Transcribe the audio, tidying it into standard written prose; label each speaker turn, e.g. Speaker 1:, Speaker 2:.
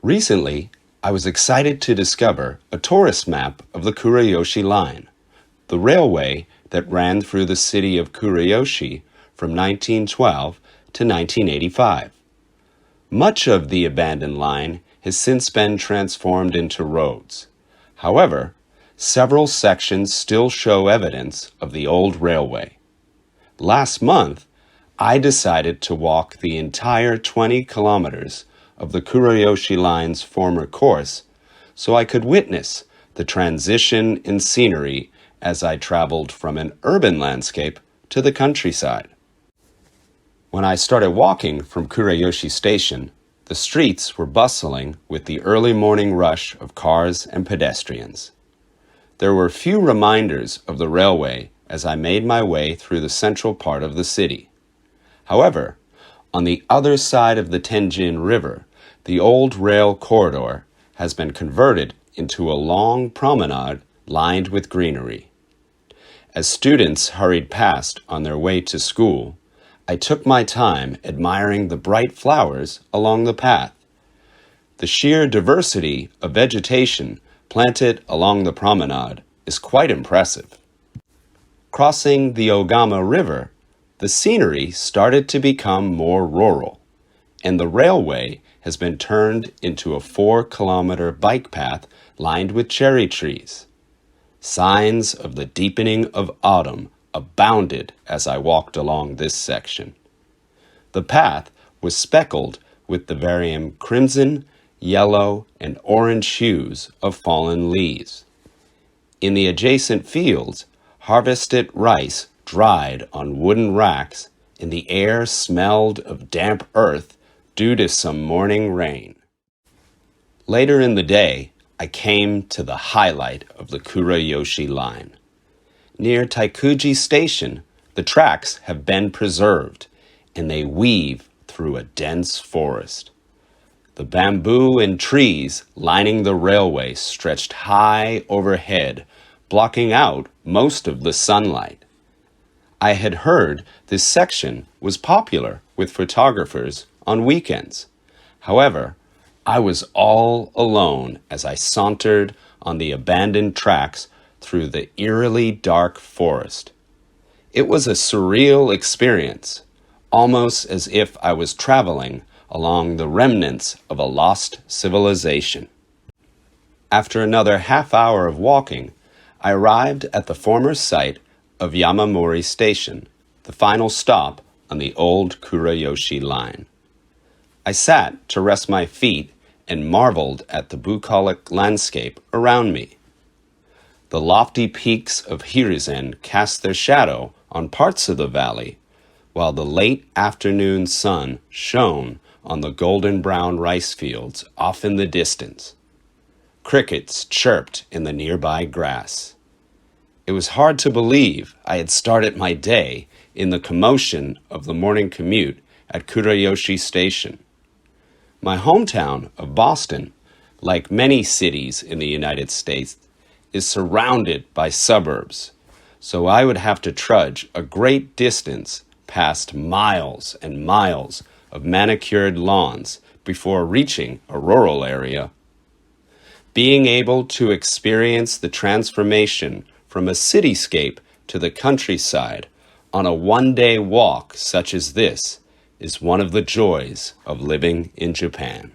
Speaker 1: Recently, I was excited to discover a tourist map of the Kurayoshi Line, the railway that ran through the city of Kurayoshi from 1912 to 1985. Much of the abandoned line has since been transformed into roads. However, several sections still show evidence of the old railway. Last month, I decided to walk the entire 20 kilometers of the Kurayoshi Line's former course so I could witness the transition in scenery as I traveled from an urban landscape to the countryside. When I started walking from Kurayoshi Station, the streets were bustling with the early morning rush of cars and pedestrians. There were few reminders of the railway as I made my way through the central part of the city. However, on the other side of the Tenjin River, the old rail corridor has been converted into a long promenade lined with greenery. As students hurried past on their way to school, I took my time admiring the bright flowers along the path. The sheer diversity of vegetation planted along the promenade is quite impressive. Crossing the Ogama River, the scenery started to become more rural, and the railway has been turned into a 4-kilometer bike path lined with cherry trees. Signs of the deepening of autumn abounded as I walked along this section. The path was speckled with the varying crimson, yellow, and orange hues of fallen leaves. In the adjacent fields, harvested rice dried on wooden racks, and the air smelled of damp earth due to some morning rain. Later in the day, I came to the highlight of the Kurayoshi Line. Near Taikuji Station, the tracks have been preserved, and they weave through a dense forest. The bamboo and trees lining the railway stretched high overhead, blocking out most of the sunlight. I had heard this section was popular with photographers on weekends. However, I was all alone as I sauntered on the abandoned tracks through the eerily dark forest. It was a surreal experience, almost as if I was traveling along the remnants of a lost civilization. After another half hour of walking, I arrived at the former site of Yamamori Station, the final stop on the old Kurayoshi Line. I sat to rest my feet and marveled at the bucolic landscape around me. The lofty peaks of Hiruzen cast their shadow on parts of the valley, while the late afternoon sun shone on the golden-brown rice fields off in the distance. Crickets chirped in the nearby grass. It was hard to believe I had started my day in the commotion of the morning commute at Kurayoshi Station. My hometown of Boston, like many cities in the United States, is surrounded by suburbs, so I would have to trudge a great distance past miles and miles of manicured lawns before reaching a rural area. Being able to experience the transformation from a cityscape to the countryside on a one-day walk such as this is one of the joys of living in Japan.